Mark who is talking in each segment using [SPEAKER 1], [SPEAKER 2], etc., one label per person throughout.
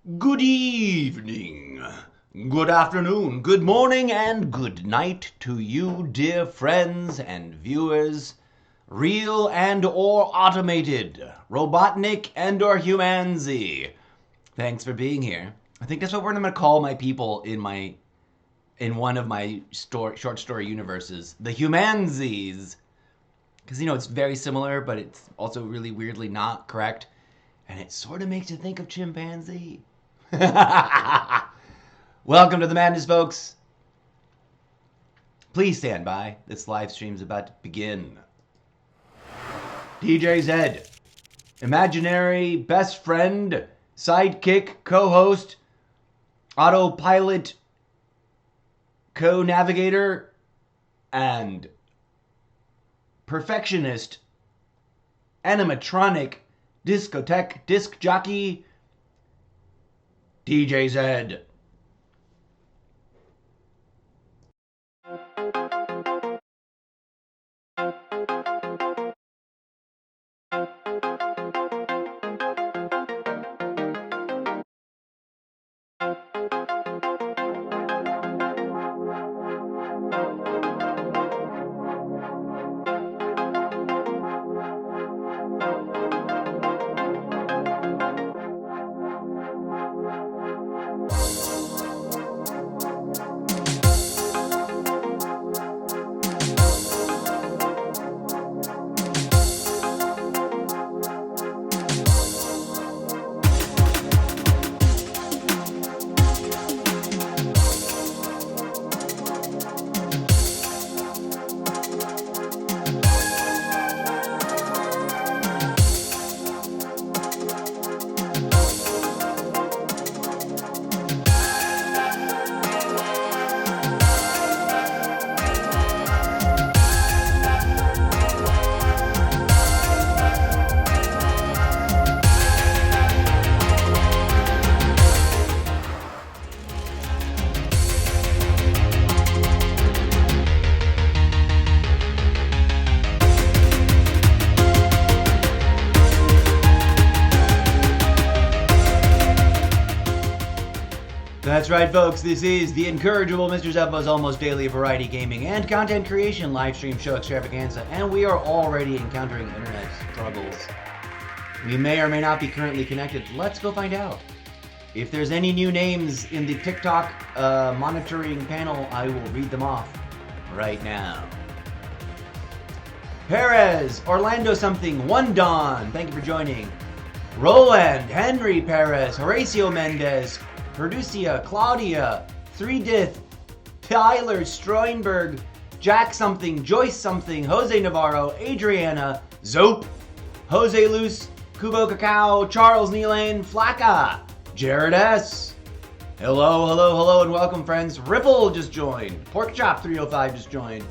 [SPEAKER 1] Good evening, good afternoon, good morning, and good night to you, dear friends and viewers, real and or automated, Robotnik and or Humanzy. Thanks for being here. I think that's what I'm going to call my people in one of my short story universes, the Humanzys. Because, it's very similar, but it's also really weirdly not correct. And it sort of makes you think of chimpanzee. Welcome to the madness, folks. Please stand by. This live stream is about to begin. DJ Zed, imaginary best friend, sidekick, co-host, autopilot, co-navigator, and perfectionist, animatronic, discotheque, disc jockey, DJ Zed. That's right, folks. This is the incorrigible Mr. Zeppoverse almost daily variety gaming and content creation live stream show Extravaganza, and we are already encountering internet struggles. We may or may not be currently connected. Let's go find out. If there's any new names in the TikTok monitoring panel, I will read them off right now. Perez, Orlando something, One Dawn, thank you for joining. Roland, Henry Perez, Horacio Mendez, Perducia, Claudia, 3Dith, Tyler Stroinberg, Jack something, Joyce something, Jose Navarro, Adriana, Zope, Jose Luce, Kubo Cacao, Charles Neelane, Flacca, Jared S. Hello, and welcome, friends. Ripple just joined. Porkchop 305 just joined.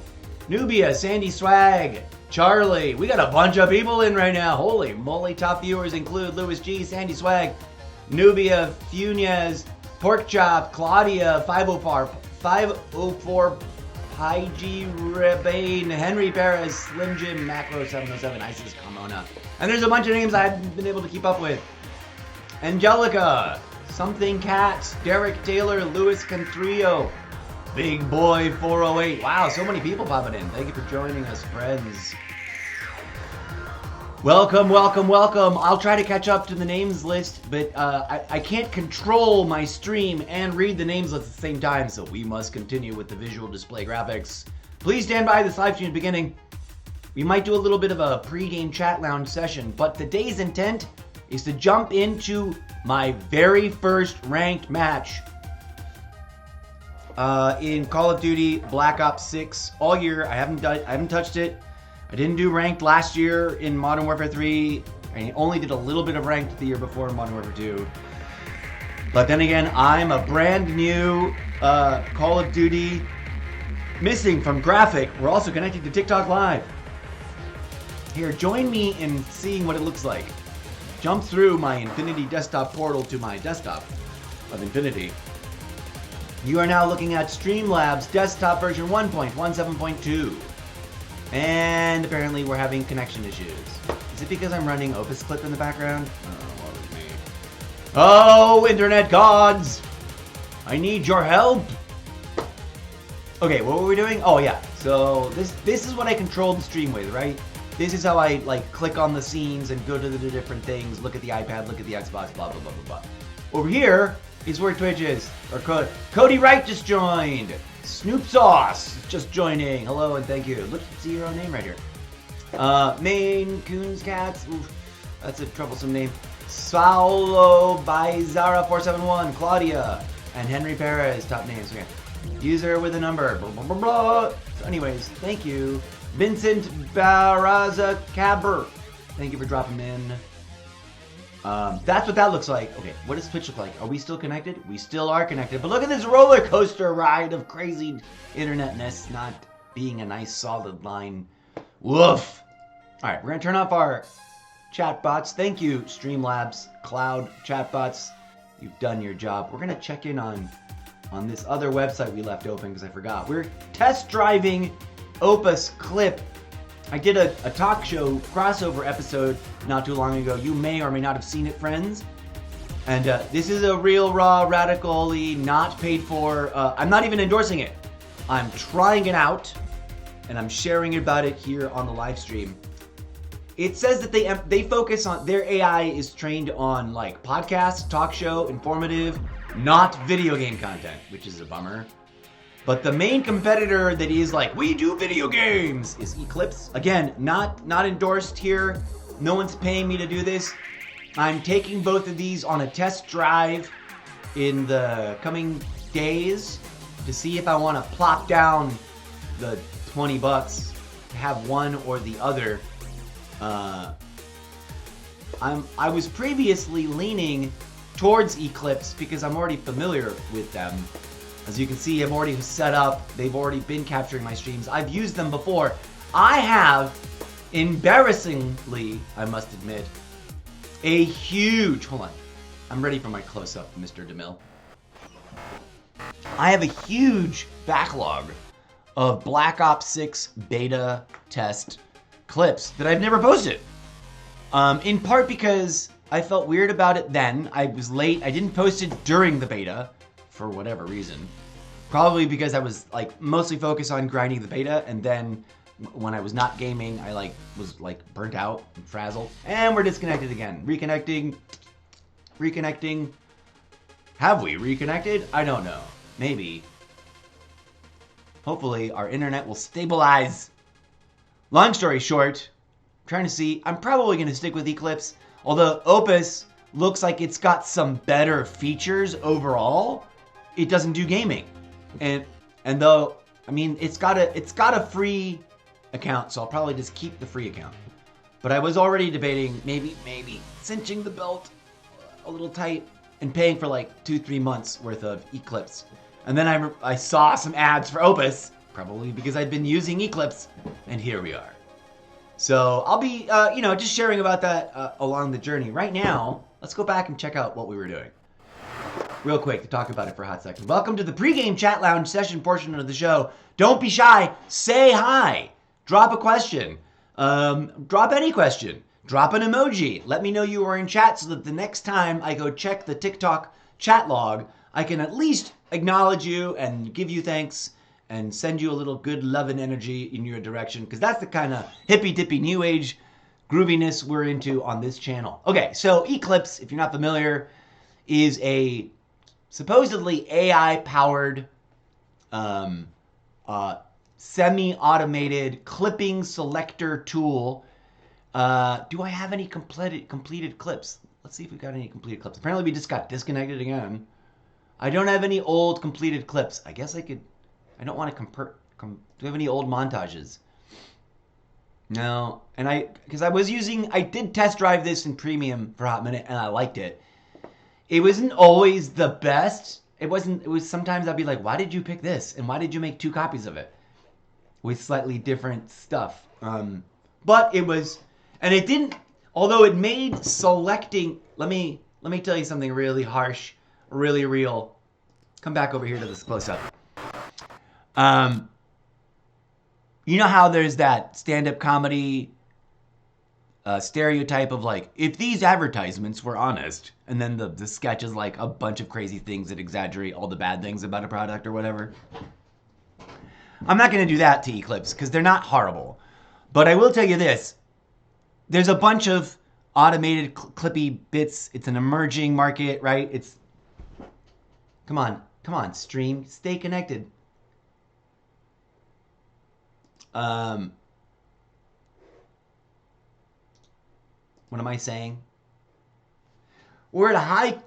[SPEAKER 1] Nubia, Sandy Swag, Charlie. We got a bunch of people in right now. Holy moly, top viewers include Louis G, Sandy Swag, Nubia, Funez, Porkchop, Claudia, 504, Paigi Rebane, Henry Perez, Slim Jim, Macro 707, Isis Kamona. And there's a bunch of names I haven't been able to keep up with. Angelica, Something Cats, Derek Taylor, Louis Contrillo, Big Boy 408. Wow, so many people popping in. Thank you for joining us, friends. Welcome. I'll try to catch up to the names list, but I can't control my stream and read the names list at the same time, so we must continue with the visual display graphics. Please stand by, this live stream is beginning. We might do a little bit of a pre-game chat lounge session, but today's intent is to jump into my very first ranked match in Call of Duty Black Ops 6 all year. I haven't touched it. I didn't do ranked last year in Modern Warfare 3. I only did a little bit of ranked the year before in Modern Warfare 2. But then again, I'm a brand new Call of Duty missing from Graphic. We're also connected to TikTok Live. Here, join me in seeing what it looks like. Jump through my Infinity desktop portal to my desktop of Infinity. You are now looking at Streamlabs desktop version 1.17.2. And apparently we're having connection issues. Is it because I'm running Opus Clip in the background? Oh, what was me? Oh, internet gods! I need your help! Okay, what were we doing? Oh yeah, so this is what I control the stream with, right? This is how I like click on the scenes and go to the different things, look at the iPad, look at the Xbox, blah blah blah blah blah. Over here is where Twitch is. Or Cody Wright just joined. Snoop Sauce just joining. Hello and thank you. Look, see your own name right here. Maine Coons Cats. Oof, that's a troublesome name. Saulo Bizarra 471, Claudia, and Henry Perez. Top names. Okay. User with a number. Blah, blah, blah, blah. So anyways, thank you. Vincent Barraza Caber. Thank you for dropping in. That's what that looks like. Okay, what does Twitch look like? Are we still connected? We still are connected. But look at this roller coaster ride of crazy internetness not being a nice solid line. Woof. All right, we're going to turn off our chatbots. Thank you, Streamlabs Cloud chatbots. You've done your job. We're going to check in on this other website we left open because I forgot. We're test driving Opus Clip. I did a talk show crossover episode not too long ago. You may or may not have seen it, friends. And this is a real, raw, radically not paid for. I'm not even endorsing it. I'm trying it out, and I'm sharing about it here on the live stream. It says that they focus on, their AI is trained on like podcast, talk show, informative, not video game content, which is a bummer. But the main competitor that is like, we do video games, is Eclipse. Again, not endorsed here. No one's paying me to do this. I'm taking both of these on a test drive in the coming days to see if I want to plop down the $20 to have one or the other. I was previously leaning towards Eclipse because I'm already familiar with them. As you can see, I'm already set up. They've already been capturing my streams. I've used them before. I have, embarrassingly, I must admit, a huge, hold on. I'm ready for my close-up, Mr. DeMille. I have a huge backlog of Black Ops 6 beta test clips that I've never posted. In part because I felt weird about it then. I was late. I didn't post it during the beta for whatever reason. Probably because I was like mostly focused on grinding the beta, and then when I was not gaming, I was burnt out and frazzled. And we're disconnected again. Reconnecting. Have we reconnected? I don't know. Maybe. Hopefully our internet will stabilize. Long story short, I'm trying to see. I'm probably going to stick with Eclipse, although Opus looks like it's got some better features overall. It doesn't do gaming, and though I mean it's got a free account, so I'll probably just keep the free account. But I was already debating maybe cinching the belt a little tight and paying for like 2-3 months worth of Eclipse, and then I saw some ads for Opus, probably because I'd been using Eclipse, and here we are. So I'll be just sharing about that along the journey. Right now, let's go back and check out what we were doing. Real quick to talk about it for a hot second. Welcome to the pregame chat lounge session portion of the show. Don't be shy. Say hi. Drop a question. Drop any question. Drop an emoji. Let me know you are in chat so that the next time I go check the TikTok chat log, I can at least acknowledge you and give you thanks and send you a little good love and energy in your direction, because that's the kind of hippy-dippy new age grooviness we're into on this channel. Okay, so Eclipse, if you're not familiar, is a supposedly AI-powered, semi-automated clipping selector tool. Do I have any completed clips? Let's see if we've got any completed clips. Apparently we just got disconnected again. I don't have any old completed clips. I guess I could... I don't want to do you have any old montages? No. And I did test drive this in premium for a hot minute, and I liked it. It wasn't always the best. It was sometimes I'd be like, why did you pick this? And why did you make 2 copies of it? With slightly different stuff. But it was, and it didn't, although it made selecting, let me tell you something really harsh, really real. Come back over here to this close-up. You know how there's that stand-up comedy stereotype of like, if these advertisements were honest, and then the sketch is like a bunch of crazy things that exaggerate all the bad things about a product or whatever. I'm not going to do that to Eclipse because they're not horrible. But I will tell you this. There's a bunch of automated clippy bits. It's an emerging market, right? It's... Come on, stream. Stay connected. What am I saying? We're at a high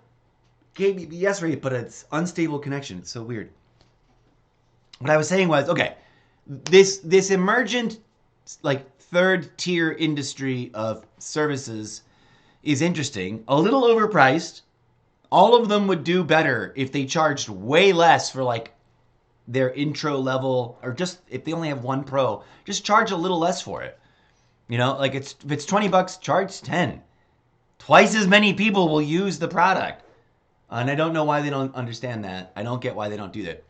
[SPEAKER 1] kbps rate, but it's unstable connection. It's so weird. What I was saying was, okay, this emergent, like, third tier industry of services is interesting. A little overpriced. All of them would do better if they charged way less for like their intro level, or just if they only have one pro, just charge a little less for it. You know, like if it's $20, charge 10. Twice as many people will use the product. And I don't know why they don't understand that. I don't get why they don't do that.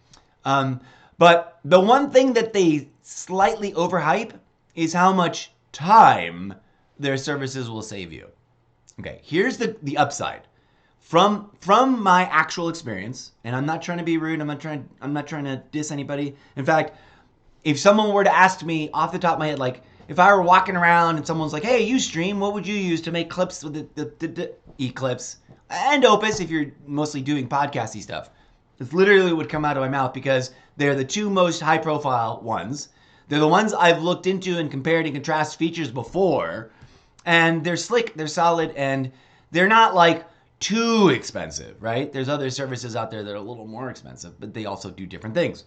[SPEAKER 1] But the one thing that they slightly overhype is how much time their services will save you. Okay, here's the upside. From my actual experience, and I'm not trying to be rude, I'm not trying to diss anybody. In fact, if someone were to ask me off the top of my head, like if I were walking around and someone's like, "Hey, you stream, what would you use to make clips with the Eclipse and Opus if you're mostly doing podcasty stuff?" It literally would come out of my mouth because they're the two most high-profile ones. They're the ones I've looked into and compared and contrast features before, and they're slick, they're solid, and they're not like too expensive, right? There's other services out there that are a little more expensive, but they also do different things.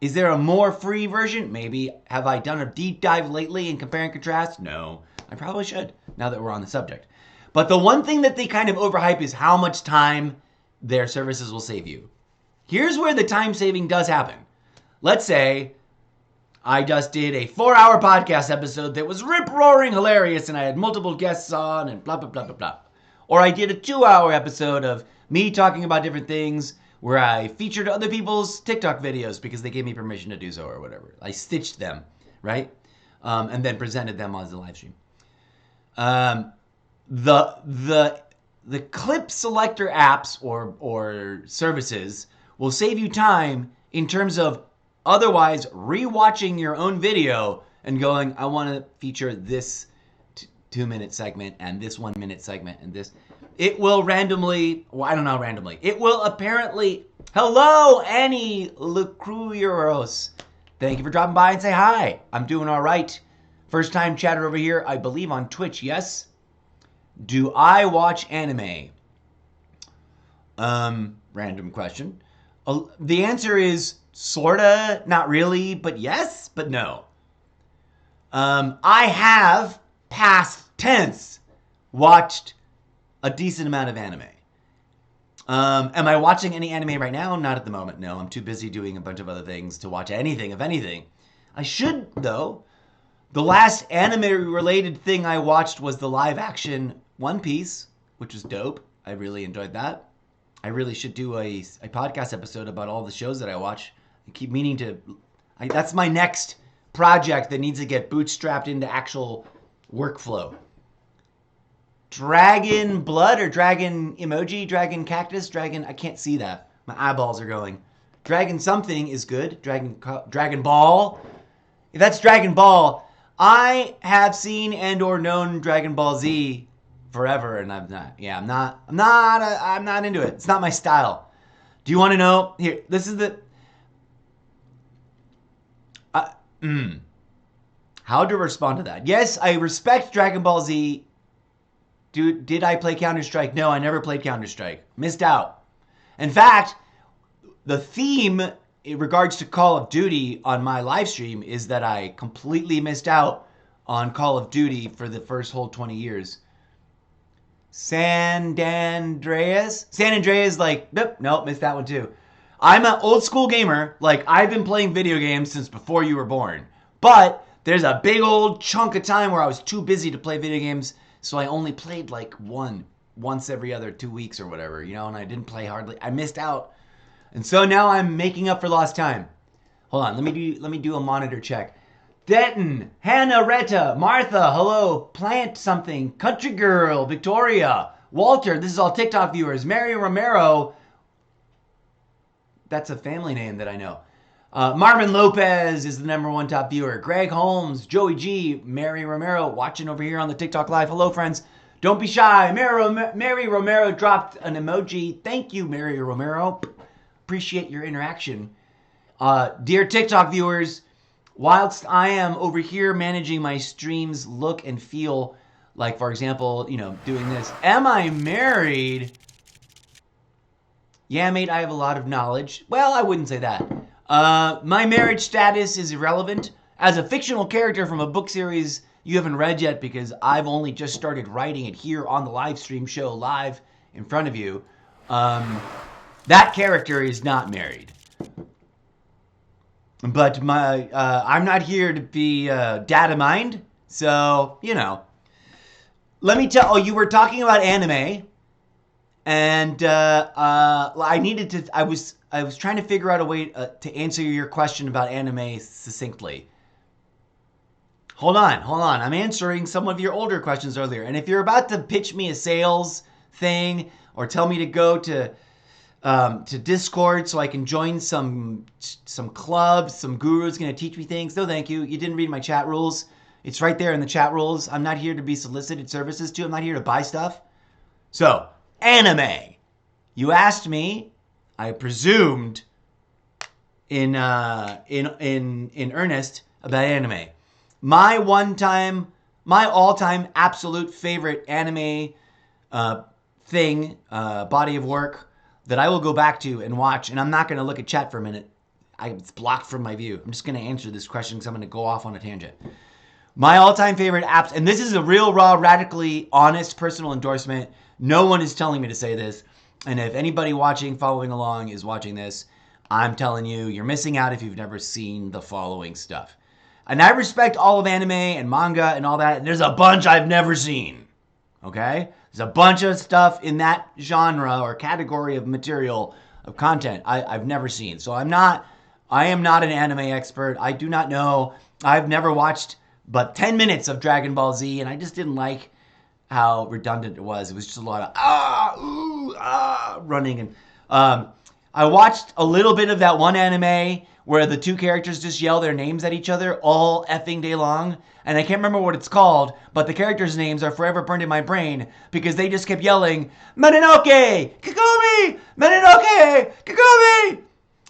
[SPEAKER 1] Is there a more free version? Maybe. Have I done a deep dive lately in compare and contrast? No. I probably should, now that we're on the subject. But the one thing that they kind of overhype is how much time their services will save you. Here's where the time saving does happen. Let's say I just did a 4-hour podcast episode that was rip-roaring hilarious and I had multiple guests on and blah, blah, blah, blah, blah. Or I did a 2-hour episode of me talking about different things where I featured other people's TikTok videos because they gave me permission to do so or whatever. I stitched them, right? And then presented them as a live stream. The clip selector apps or services will save you time in terms of otherwise rewatching your own video and going, I want to feature this 2-minute segment and this 1-minute segment and this. It will randomly, well, I don't know randomly. It will apparently, hello, Annie Lucrueros. Thank you for dropping by and say hi. I'm doing all right. First time chatter over here, I believe on Twitch, yes? Do I watch anime? Random question. The answer is sorta, not really, but yes, but no. I have, past tense, watched a decent amount of anime. Am I watching any anime right now? Not at the moment, no. I'm too busy doing a bunch of other things to watch anything, if anything. I should, though. The last anime-related thing I watched was the live-action One Piece, which was dope. I really enjoyed that. I really should do a podcast episode about all the shows that I watch. I keep meaning to... that's my next project that needs to get bootstrapped into actual workflow. Dragon blood or dragon emoji, dragon cactus, dragon... I can't see that. My eyeballs are going. Dragon something is good. Dragon Ball. If that's Dragon Ball... I have seen and or known Dragon Ball Z forever, and I'm not into it. It's not my style. Do you want to know? Here, this is the... How to respond to that? Yes, I respect Dragon Ball Z. Did I play Counter-Strike? No, I never played Counter-Strike. Missed out. In fact, the theme in regards to Call of Duty on my live stream is that I completely missed out on Call of Duty for the first whole 20 years. San Andreas, like, nope, missed that one too. I'm an old school gamer. Like, I've been playing video games since before you were born. But there's a big old chunk of time where I was too busy to play video games, so I only played like once every other 2 weeks or whatever, you know, and I didn't play hardly. I missed out. And so now I'm making up for lost time. Hold on, let me do a monitor check. Denton, Hannah Retta, Martha, hello, Plant something, Country Girl, Victoria, Walter, this is all TikTok viewers, Mary Romero, that's a family name that I know. Marvin Lopez is the #1 top viewer. Greg Holmes, Joey G, Mary Romero, watching over here on the TikTok live. Hello, friends. Don't be shy. Mary Romero dropped an emoji. Thank you, Mary Romero. Appreciate your interaction. Dear TikTok viewers, whilst I am over here managing my streams look and feel like, for example, doing this, am I married? Yeah, mate, I have a lot of knowledge. Well, I wouldn't say that. My marriage status is irrelevant. As a fictional character from a book series you haven't read yet because I've only just started writing it here on the live stream show live in front of you, that character is not married. But I'm not here to be data mined, so, Let me tell, you were talking about anime. And I was trying to figure out a way to answer your question about anime succinctly. Hold on. I'm answering some of your older questions earlier. And if you're about to pitch me a sales thing or tell me to go to Discord so I can join some clubs, some guru's going to teach me things, no thank you. You didn't read my chat rules. It's right there in the chat rules. I'm not here to be solicited services to. I'm not here to buy stuff. So, anime. You asked me, I presumed in earnest about anime. My all-time absolute favorite anime body of work that I will go back to and watch, and I'm not going to look at chat for a minute. It's blocked from my view. I'm just going to answer this question because I'm going to go off on a tangent. My all-time favorite apps, and this is a real, raw, radically honest personal endorsement. No one is telling me to say this. And if anybody watching, following along is watching this, I'm telling you, you're missing out if you've never seen the following stuff. And I respect all of anime and manga and all that. And there's a bunch I've never seen. Okay? There's a bunch of stuff in that genre or category of material, of content I've never seen. So I am not an anime expert. I do not know. I've never watched but 10 minutes of Dragon Ball Z, and I just didn't like how redundant it was. It was just a lot of running. And I watched a little bit of that one anime where the two characters just yell their names at each other all effing day long. And I can't remember what it's called, but the characters' names are forever burned in my brain because they just kept yelling, Mononoke! Kagome! Mononoke! Kagome!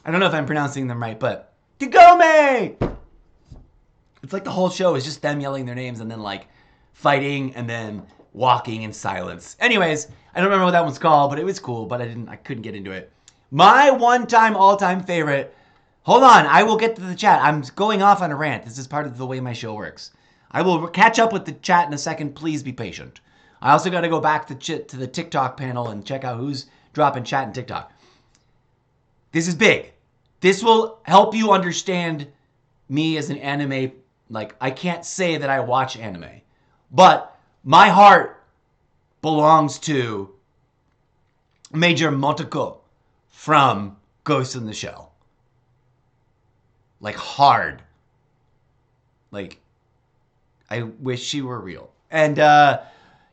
[SPEAKER 1] I don't know if I'm pronouncing them right, but Kagome! It's like the whole show is just them yelling their names and then like fighting and then walking in silence. Anyways, I don't remember what that one's called, but it was cool, but I couldn't get into it. My one-time, all-time favorite. Hold on, I will get to the chat. I'm going off on a rant. This is part of the way my show works. I will catch up with the chat in a second. Please be patient. I also got to go back to the TikTok panel and check out who's dropping chat in TikTok. This is big. This will help you understand me as an anime. Like, I can't say that I watch anime, but my heart belongs to Major Motoko from Ghost in the Shell. Like, hard. Like, I wish she were real. And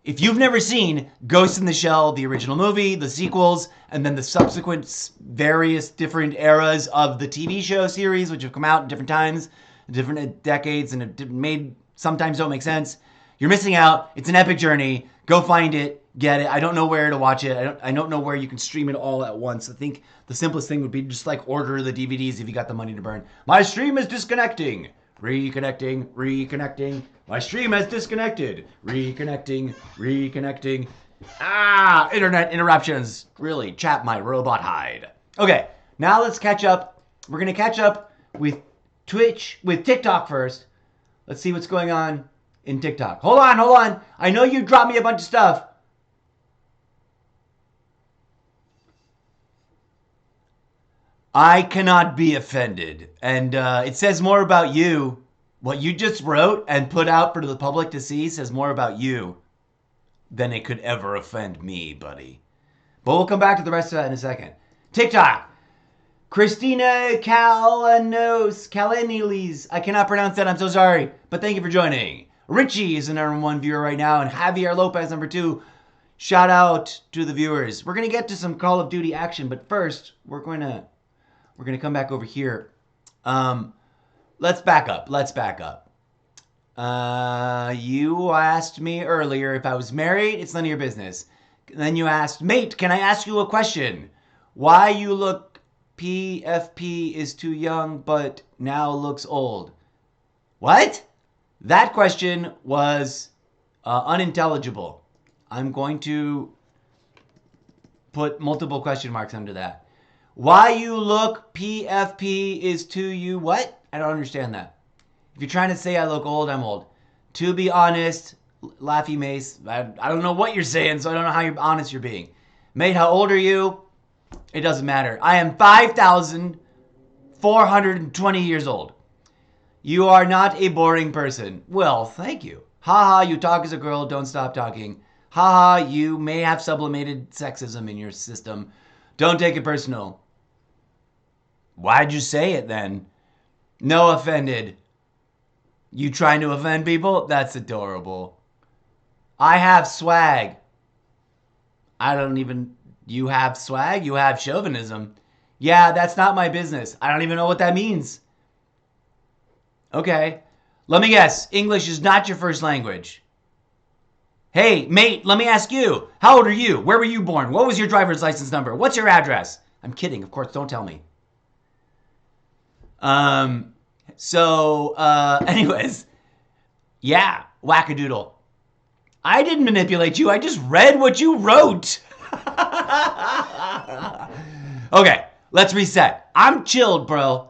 [SPEAKER 1] if you've never seen Ghost in the Shell, the original movie, the sequels, and then the subsequent various different eras of the TV show series, which have come out in different times, different decades, and it made sometimes don't make sense, you're missing out. It's an epic journey. Go find it. Get it. I don't know where to watch it. I don't know where you can stream it all at once. I think the simplest thing would be just like order the DVDs if you got the money to burn. My stream is disconnecting. Reconnecting. My stream has disconnected. Reconnecting. Internet interruptions really chap my robot hide. Okay, now let's catch up. We're going to catch up with TikTok first. Let's see what's going on in TikTok. Hold on. I know you dropped me a bunch of stuff. I cannot be offended. And it says more about you. What you just wrote and put out for the public to see says more about you than it could ever offend me, buddy. But we'll come back to the rest of that in a second. TikTok. Christina Kaleniles. I cannot pronounce that. I'm so sorry. But thank you for joining. Richie is the #1 viewer right now, and Javier Lopez #2. Shout out to the viewers. We're gonna get to some Call of Duty action, but first we're gonna come back over here. Let's back up. You asked me earlier if I was married. It's none of your business. Then you asked, mate, can I ask you a question? Why you look PFP is too young, but now looks old. What? That question was unintelligible. I'm going to put multiple question marks under that. Why you look PFP is too you what? I don't understand that. If you're trying to say I look old, I'm old. To be honest, Laffy Mace, I don't know what you're saying, so I don't know how honest you're being. Mate, how old are you? It doesn't matter. I am 5,420 years old. You are not a boring person. Well, thank you. Haha, you talk as a girl, don't stop talking. Haha, you may have sublimated sexism in your system. Don't take it personal. Why'd you say it then? No offended. You trying to offend people? That's adorable. I have swag. You have swag? You have chauvinism. Yeah, that's not my business. I don't even know what that means. Okay. Let me guess. English is not your first language. Hey, mate, let me ask you. How old are you? Where were you born? What was your driver's license number? What's your address? I'm kidding. Of course, don't tell me. Anyways. Yeah, wackadoodle. I didn't manipulate you. I just read what you wrote. Okay, let's reset. I'm chilled, bro.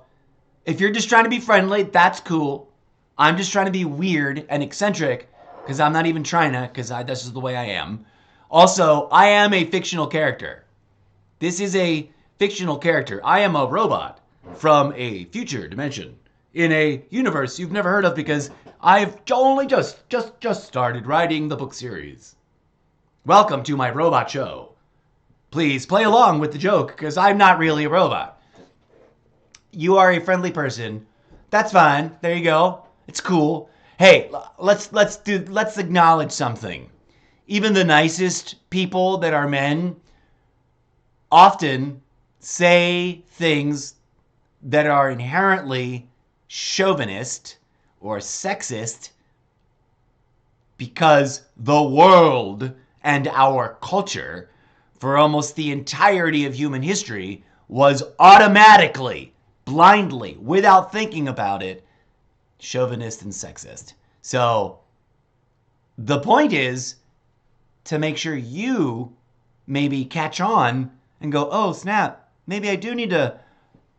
[SPEAKER 1] If you're just trying to be friendly, that's cool. I'm just trying to be weird and eccentric because I'm not even trying to, because this is the way I am. Also, I am a fictional character. This is a fictional character. I am a robot from a future dimension in a universe you've never heard of because I've only just started writing the book series. Welcome to my robot show. Please play along with the joke because I'm not really a robot. You are a friendly person. That's fine. There you go. It's cool. Hey, let's acknowledge something. Even the nicest people that are men often say things that are inherently chauvinist or sexist because the world and our culture for almost the entirety of human history was automatically, blindly, without thinking about it, chauvinist and sexist. So the point is to make sure you maybe catch on and go, oh snap, maybe I do need to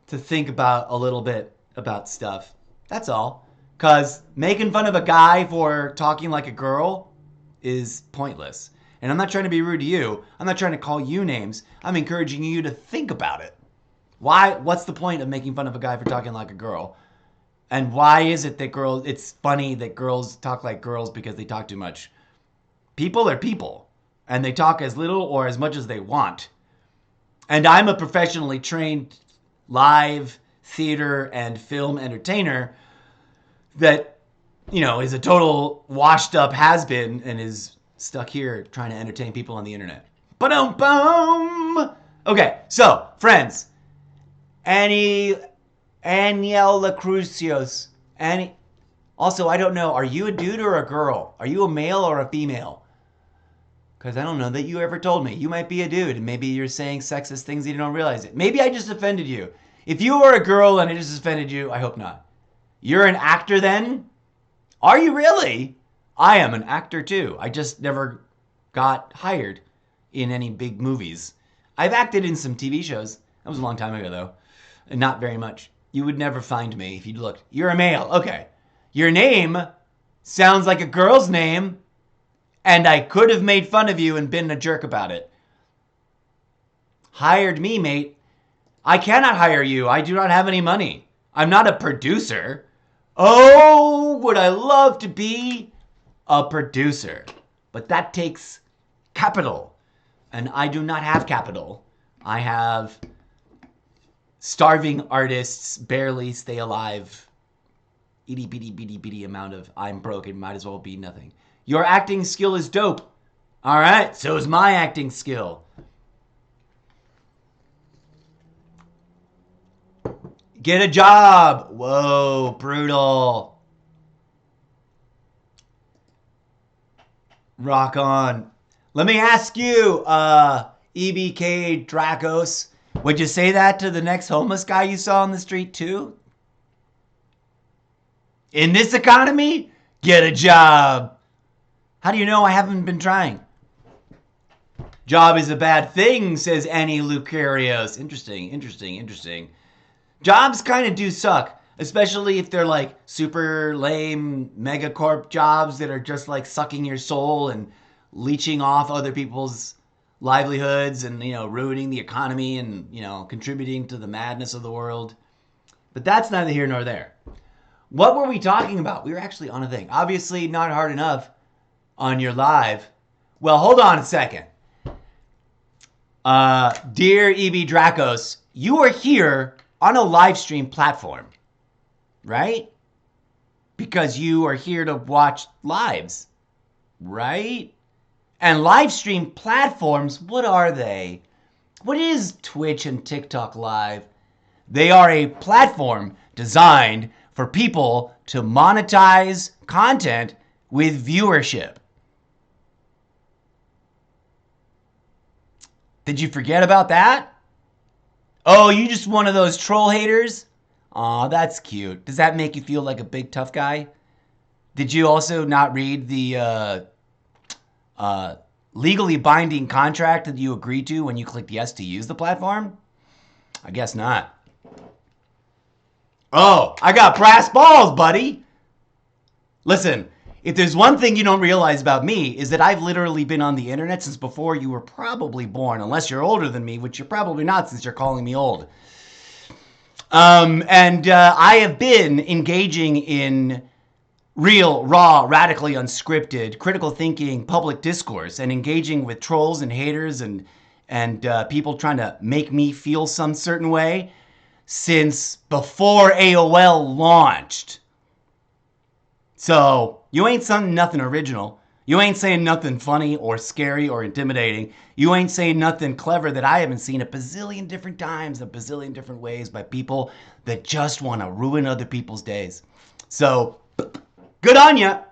[SPEAKER 1] think about a little bit about stuff. That's all. Because making fun of a guy for talking like a girl is pointless. And I'm not trying to be rude to you. I'm not trying to call you names. I'm encouraging you to think about it. What's the point of making fun of a guy for talking like a girl? And why is it that it's funny that girls talk like girls because they talk too much? People are people. And they talk as little or as much as they want. And I'm a professionally trained live theater and film entertainer that, is a total washed up has-been and is stuck here trying to entertain people on the internet. Ba-dum-bum! Okay, so, friends. Aniel Lacrucios. Also, I don't know, are you a dude or a girl? Are you a male or a female? Because I don't know that you ever told me. You might be a dude, and maybe you're saying sexist things and you don't realize it. Maybe I just offended you. If you were a girl and I just offended you, I hope not. You're an actor then? Are you really? I am an actor too. I just never got hired in any big movies. I've acted in some TV shows. That was a long time ago though. And not very much. You would never find me if you'd looked. You're a male. Okay. Your name sounds like a girl's name. And I could have made fun of you and been a jerk about it. Hired me, mate. I cannot hire you. I do not have any money. I'm not a producer. Oh, would I love to be a producer. But that takes capital. And I do not have capital. I have starving artists barely stay alive. Itty bitty bitty bitty amount of I'm broke, it might as well be nothing. Your acting skill is dope. All right, so is my acting skill. Get a job. Whoa, brutal. Rock on. Let me ask you, EBK Dracos, would you say that to the next homeless guy you saw on the street too? In this economy, get a job. How do you know I haven't been trying? Job is a bad thing, says Annie Lucarios. Interesting, interesting, interesting. Jobs kind of do suck, especially if they're like super lame megacorp jobs that are just like sucking your soul and leeching off other people's livelihoods and, you know, ruining the economy and, you know, contributing to the madness of the world. But that's neither here nor there. What were we talking about? We were actually on a thing. Obviously not hard enough on your live. Well, hold on a second. Dear EB Dracos, you are here on a live stream platform, right? Because you are here to watch lives, right? And live stream platforms, what are they? What is Twitch and TikTok Live? They are a platform designed for people to monetize content with viewership. Did you forget about that? Oh, you just one of those troll haters? Aw, that's cute. Does that make you feel like a big tough guy? Did you also not read the legally binding contract that you agreed to when you clicked yes to use the platform? I guess not. Oh, I got brass balls, buddy. Listen, if there's one thing you don't realize about me is that I've literally been on the internet since before you were probably born, unless you're older than me, which you're probably not since you're calling me old. I have been engaging in real, raw, radically unscripted, critical thinking, public discourse, and engaging with trolls and haters and people trying to make me feel some certain way since before AOL launched. So you ain't saying nothing original. You ain't saying nothing funny or scary or intimidating. You ain't saying nothing clever that I haven't seen a bazillion different times, a bazillion different ways by people that just want to ruin other people's days. So, good on ya.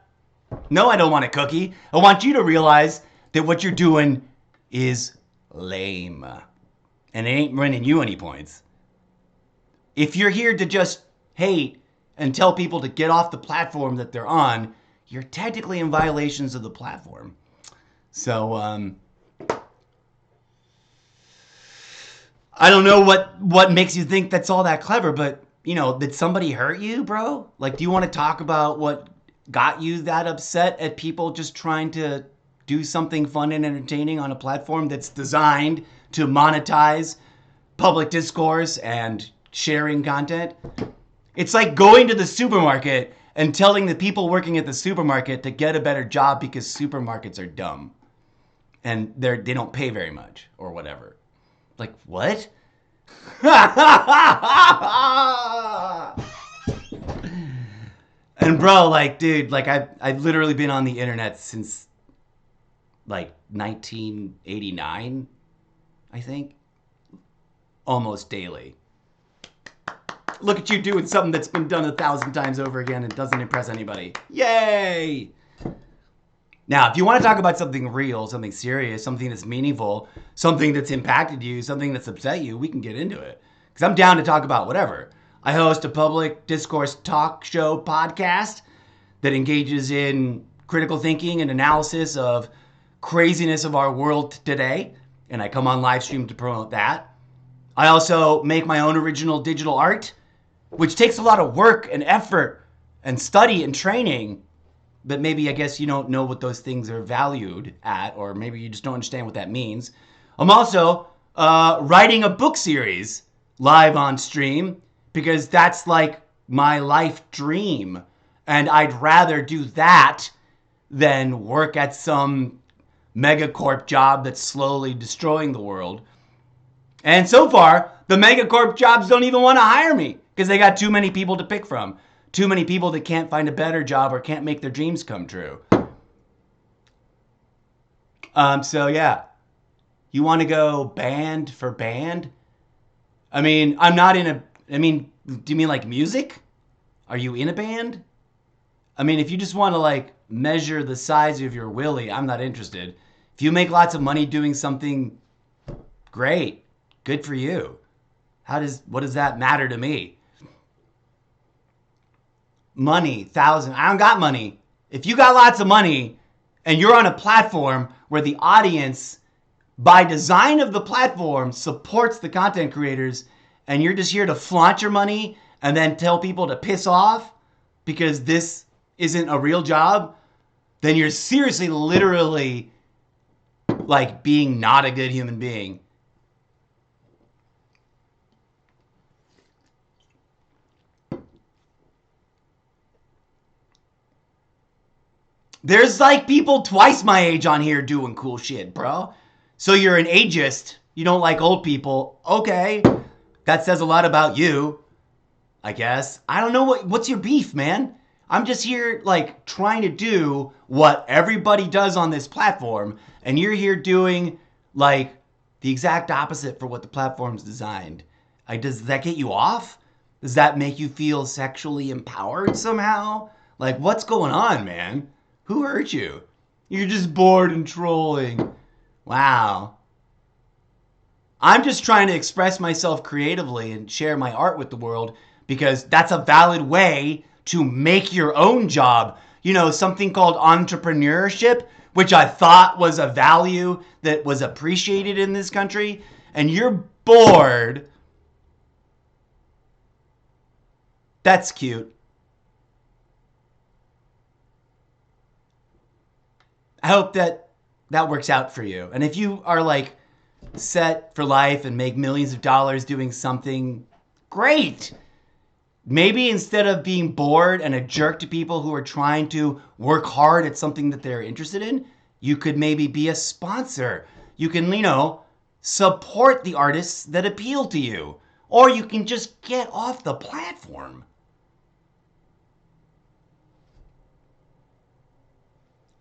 [SPEAKER 1] No, I don't want a cookie. I want you to realize that what you're doing is lame. And it ain't winning you any points. If you're here to just hate and tell people to get off the platform that they're on, you're technically in violations of the platform. So, I don't know what makes you think that's all that clever, but, you know, did somebody hurt you, bro? Like, do you want to talk about what got you that upset at people just trying to do something fun and entertaining on a platform that's designed to monetize public discourse and sharing content? It's like going to the supermarket and telling the people working at the supermarket to get a better job because supermarkets are dumb and they don't pay very much or whatever. Like, what? And bro, like, dude, like I've literally been on the internet since like 1989, I think, almost daily. Look at you doing something that's been done 1,000 times over again and doesn't impress anybody. Yay! Now, if you want to talk about something real, something serious, something that's meaningful, something that's impacted you, something that's upset you, we can get into it. Because I'm down to talk about whatever. I host a public discourse talk show podcast that engages in critical thinking and analysis of craziness of our world today. And I come on live stream to promote that. I also make my own original digital art, which takes a lot of work and effort and study and training. But maybe, I guess, you don't know what those things are valued at, or maybe you just don't understand what that means. I'm also writing a book series live on stream because that's like my life dream. And I'd rather do that than work at some megacorp job that's slowly destroying the world. And so far, the megacorp jobs don't even want to hire me because they got too many people to pick from. Too many people that can't find a better job or can't make their dreams come true. So yeah. You want to go band for band? I mean, I'm not in a... I mean, do you mean like music? Are you in a band? I mean, if you just want to like measure the size of your willy, I'm not interested. If you make lots of money doing something, great. Good for you. What does that matter to me? Money, 1,000. I don't got money. If you got lots of money and you're on a platform where the audience, by design of the platform, supports the content creators, and you're just here to flaunt your money and then tell people to piss off because this isn't a real job, then you're seriously, literally, like, being not a good human being. There's, like, people twice my age on here doing cool shit, bro. So you're an ageist. You don't like old people. Okay. That says a lot about you, I guess. I don't know what's your beef, man. I'm just here, like, trying to do what everybody does on this platform, and you're here doing, like, the exact opposite for what the platform's designed. Does that get you off? Does that make you feel sexually empowered somehow? Like, what's going on, man? Who hurt you? You're just bored and trolling. Wow. I'm just trying to express myself creatively and share my art with the world because that's a valid way to make your own job. You know, something called entrepreneurship, which I thought was a value that was appreciated in this country, and you're bored. That's cute. I hope that works out for you. And if you are like set for life and make millions of dollars doing something, great. Maybe instead of being bored and a jerk to people who are trying to work hard at something that they're interested in, you could maybe be a sponsor. You can, support the artists that appeal to you. Or you can just get off the platform.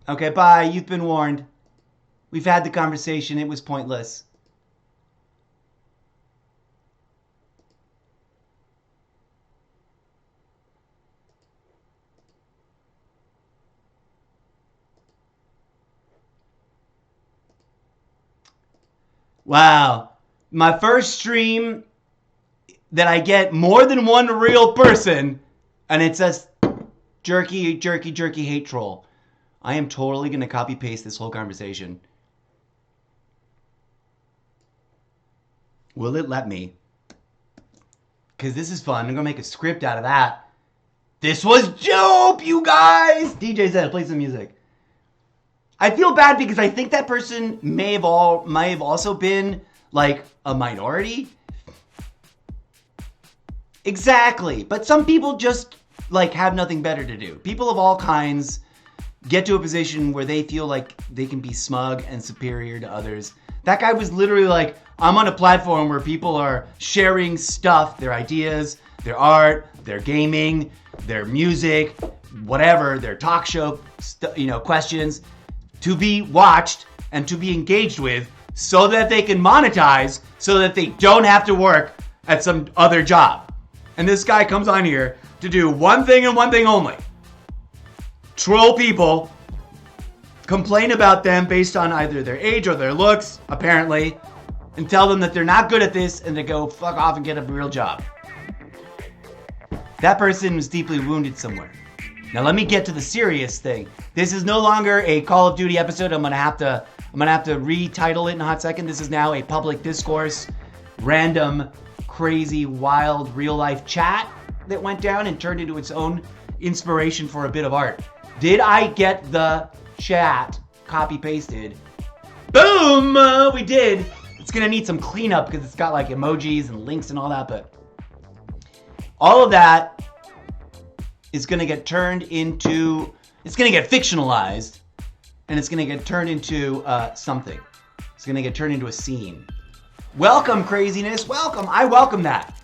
[SPEAKER 1] Okay, bye. You've been warned. We've had the conversation. It was pointless. Wow. My first stream that I get more than one real person, and it says jerky, jerky, jerky hate troll. I am totally going to copy paste this whole conversation. Will it let me? Because this is fun. I'm going to make a script out of that. This was dope, you guys! DJ said, play some music. I feel bad because I think that person may have also been, like, a minority. Exactly. But some people just, like, have nothing better to do. People of all kinds get to a position where they feel like they can be smug and superior to others. That guy was literally like, I'm on a platform where people are sharing stuff, their ideas, their art, their gaming, their music, whatever, their talk show, questions, to be watched and to be engaged with so that they can monetize, so that they don't have to work at some other job. And this guy comes on here to do one thing and one thing only. Troll people, complain about them based on either their age or their looks, apparently, and tell them that they're not good at this and to go fuck off and get a real job. That person was deeply wounded somewhere. Now let me get to the serious thing. This is no longer a Call of Duty episode. I'm gonna have to retitle it in a hot second. This is now a public discourse, random, crazy, wild, real life chat that went down and turned into its own inspiration for a bit of art. Did I get the chat copy pasted? Boom! We did. It's gonna need some cleanup because it's got like emojis and links and all that, but all of that is gonna get turned into, it's gonna get fictionalized, and it's gonna get turned into something. It's gonna get turned into a scene. Welcome, craziness. Welcome. I welcome that.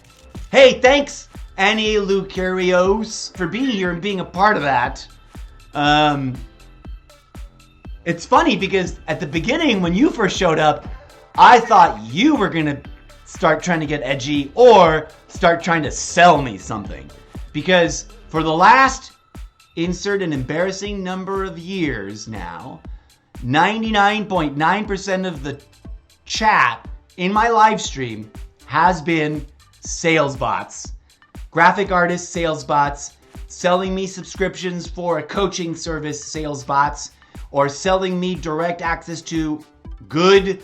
[SPEAKER 1] Hey, thanks, Annie Lucarios, for being here and being a part of that. It's funny because at the beginning, when you first showed up, I thought you were going to start trying to get edgy or start trying to sell me something. Because for the last, insert an embarrassing number of years now, 99.9% of the chat in my live stream has been sales bots. Graphic artists, sales bots, selling me subscriptions for a coaching service, sales bots, or selling me direct access to good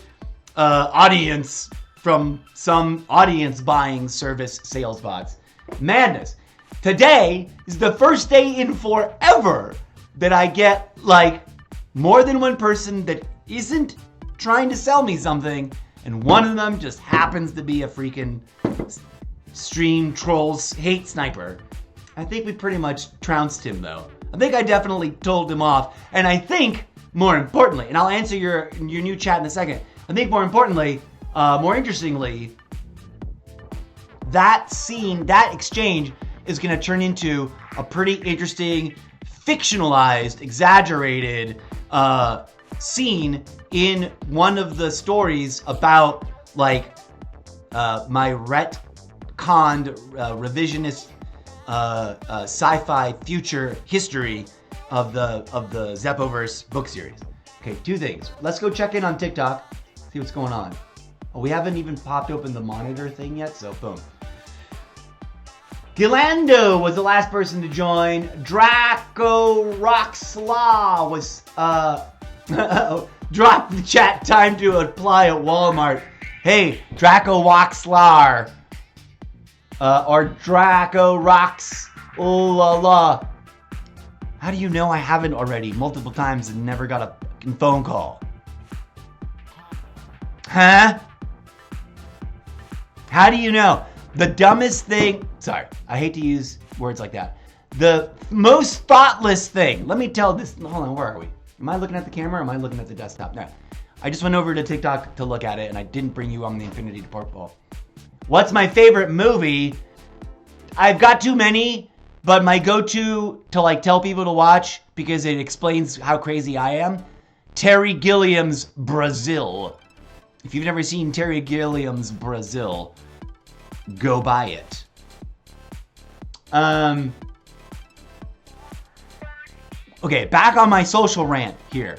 [SPEAKER 1] audience from some audience buying service, sales bots. Madness. Today is the first day in forever that I get like more than one person that isn't trying to sell me something, and one of them just happens to be a freaking stream trolls hate sniper. I think we pretty much trounced him though. I think I definitely told him off, and I think more importantly, and I'll answer your new chat in a second, I think more importantly, more interestingly, that scene, that exchange is going to turn into a pretty interesting, fictionalized, exaggerated scene in one of the stories about like my retconned revisionist sci-fi future history of the Zeppoverse book series. Okay, two things. Let's go check in on TikTok, see what's going on. Oh, we haven't even popped open the monitor thing yet, so boom. Gilando was the last person to join. Draco Roxlaw was dropped the chat. Time to apply at Walmart. Hey, Draco Roxlar. Or Draco Rocks. Oh la la. How do you know I haven't already multiple times and never got a fucking phone call? Huh? How do you know? The dumbest thing, sorry, I hate to use words like that. The most thoughtless thing, let me tell this, hold on, where are we? Am I looking at the camera or am I looking at the desktop? No, I just went over to TikTok to look at it and I didn't bring you on the Infinity Portfolio. What's my favorite movie? I've got too many, but my go-to to like tell people to watch because it explains how crazy I am, Terry Gilliam's Brazil. If you've never seen Terry Gilliam's Brazil, go buy it. Okay, back on my social rant here.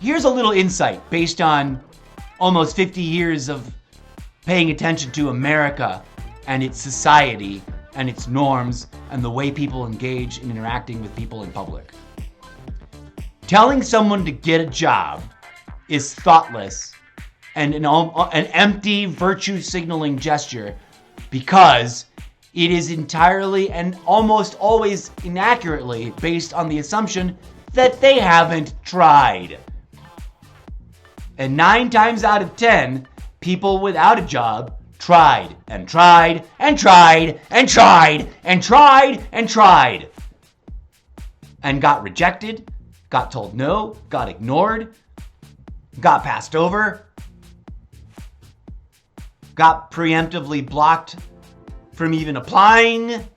[SPEAKER 1] Here's a little insight based on almost 50 years of paying attention to America and its society and its norms and the way people engage in interacting with people in public. Telling someone to get a job is thoughtless and an empty virtue signaling gesture because it is entirely and almost always inaccurately based on the assumption that they haven't tried. And 9 times out of 10, people without a job tried and tried and tried and tried and tried and tried and got rejected, got told no, got ignored, got passed over, got preemptively blocked from even applying,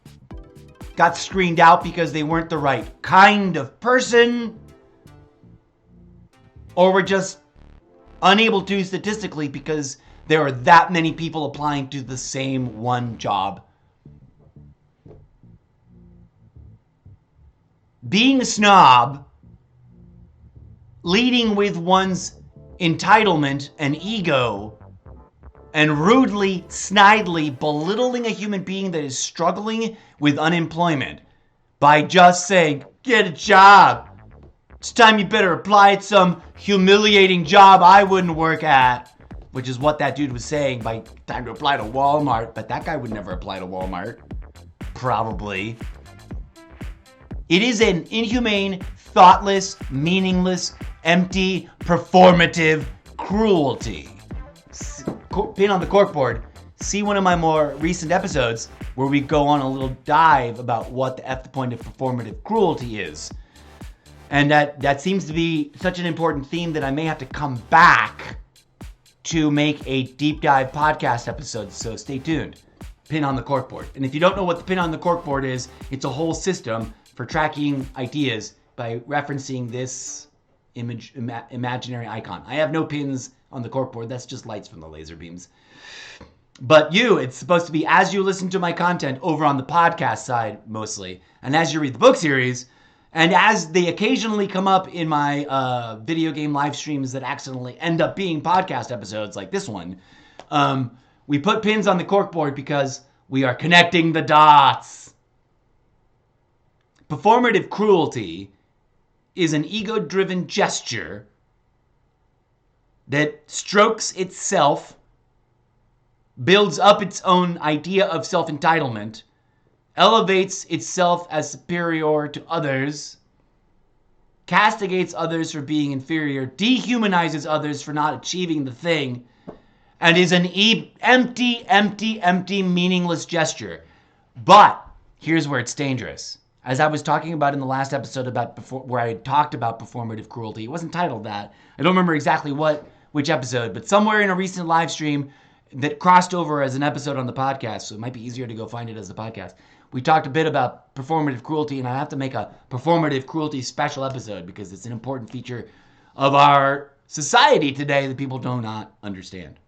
[SPEAKER 1] got screened out because they weren't the right kind of person, or were just unable to statistically because there are that many people applying to the same one job. Being a snob, leading with one's entitlement and ego, and rudely, snidely belittling a human being that is struggling with unemployment by just saying, get a job. It's time you better apply at some humiliating job I wouldn't work at. Which is what that dude was saying by time to apply to Walmart, but that guy would never apply to Walmart. Probably. It is an inhumane, thoughtless, meaningless, empty, performative cruelty. Pin on the corkboard. See one of my more recent episodes where we go on a little dive about what the point of performative cruelty is. And that seems to be such an important theme that I may have to come back to make a deep dive podcast episode, so stay tuned. Pin on the corkboard. And if you don't know what the pin on the corkboard is, it's a whole system for tracking ideas by referencing this imaginary icon. I have no pins on the corkboard. That's just lights from the laser beams. But it's supposed to be as you listen to my content over on the podcast side mostly, and as you read the book series, and as they occasionally come up in my video game live streams that accidentally end up being podcast episodes like this one, we put pins on the corkboard because we are connecting the dots. Performative cruelty is an ego-driven gesture that strokes itself, builds up its own idea of self-entitlement, elevates itself as superior to others, castigates others for being inferior, dehumanizes others for not achieving the thing, and is an empty, meaningless gesture. But here's where it's dangerous. As I was talking about in the last episode where I talked about performative cruelty, it wasn't titled that. I don't remember exactly which episode, but somewhere in a recent live stream that crossed over as an episode on the podcast, so it might be easier to go find it as a podcast. We talked a bit about performative cruelty, and I have to make a performative cruelty special episode because it's an important feature of our society today that people do not understand.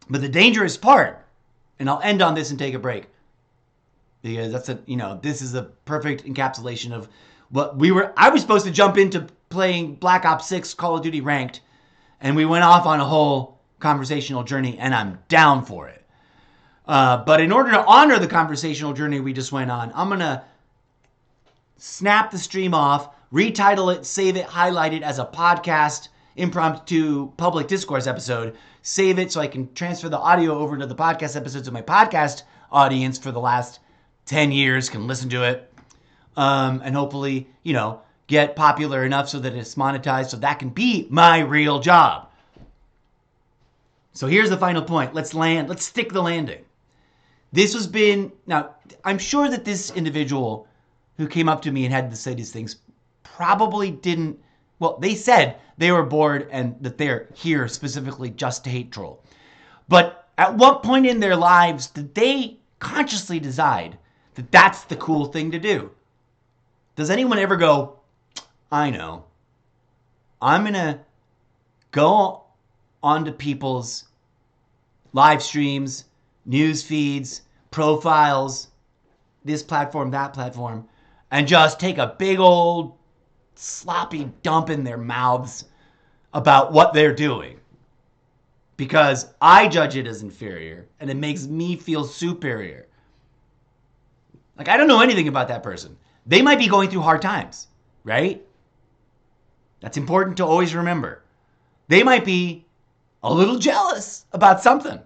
[SPEAKER 1] But the dangerous part, and I'll end on this and take a break, because this is a perfect encapsulation of what I was supposed to jump into playing Black Ops 6 Call of Duty Ranked, and we went off on a whole conversational journey, and I'm down for it. But in order to honor the conversational journey we just went on, I'm going to snap the stream off, retitle it, save it, highlight it as a podcast impromptu public discourse episode, save it so I can transfer the audio over to the podcast episodes so my podcast audience for the last 10 years can listen to it, and hopefully, get popular enough so that it's monetized, so that can be my real job. So here's the final point. Let's stick the landing. Now, I'm sure that this individual who came up to me and had to say these things probably didn't, they said they were bored and that they're here specifically just to hate troll. But at what point in their lives did they consciously decide that that's the cool thing to do? Does anyone ever go, I know, I'm going to go onto people's live streams, news feeds, profiles, this platform, that platform, and just take a big old sloppy dump in their mouths about what they're doing? Because I judge it as inferior, and it makes me feel superior. Like, I don't know anything about that person. They might be going through hard times, right? That's important to always remember. They might be a little jealous about something.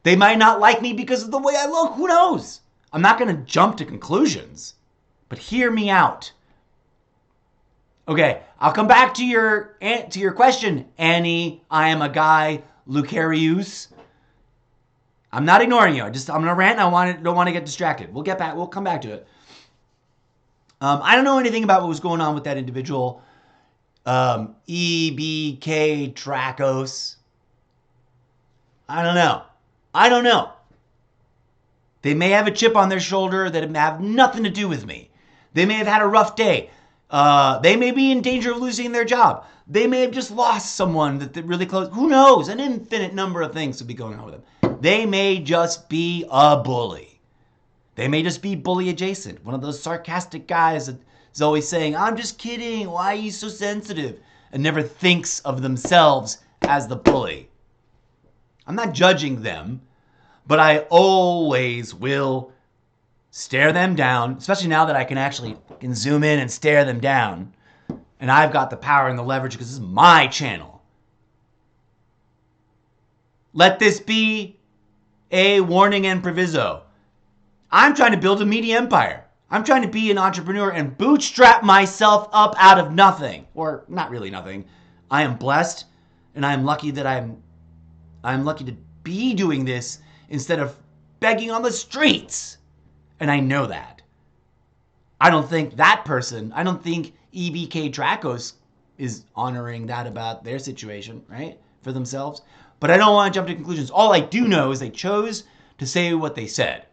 [SPEAKER 1] They might not like me because of the way I look. Who knows? I'm not going to jump to conclusions, but hear me out. Okay, I'll come back to your question, Annie. I am a guy, Lucarius. I'm not ignoring you. I'm going to rant. And don't want to get distracted. We'll come back to it. I don't know anything about what was going on with that individual, EBK Tracos. I don't know. They may have a chip on their shoulder that have nothing to do with me. They may have had a rough day. They may be in danger of losing their job. They may have just lost someone that they're really close. Who knows? An infinite number of things could be going on with them. They may just be a bully. They may just be bully adjacent. One of those sarcastic guys that is always saying, I'm just kidding. Why are you so sensitive? And never thinks of themselves as the bully. I'm not judging them, but I always will stare them down, especially now that I can zoom in and stare them down. And I've got the power and the leverage because this is my channel. Let this be a warning and proviso. I'm trying to build a media empire. I'm trying to be an entrepreneur and bootstrap myself up out of nothing. Or not really nothing. I am blessed and I am lucky that I'm lucky to be doing this instead of begging on the streets. And I know that. I don't think EBK Dracos is honoring that about their situation, right? For themselves. But I don't want to jump to conclusions. All I do know is they chose to say what they said.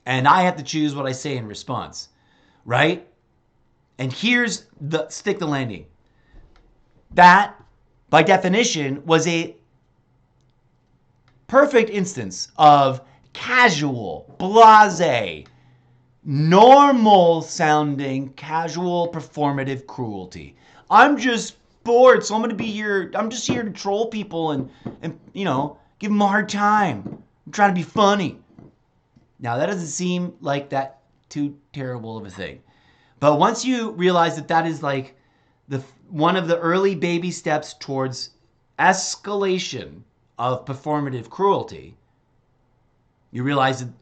[SPEAKER 1] And I have to choose what I say in response, right? And here's the stick the landing. That, by definition, was a perfect instance of casual, blasé, normal-sounding, casual, performative cruelty. I'm just bored, so I'm going to be here. I'm just here to troll people and you know, give them a hard time. I'm trying to be funny. Now, that doesn't seem like that too terrible of a thing. But once you realize that that is like one of the early baby steps towards escalation of performative cruelty, you realize that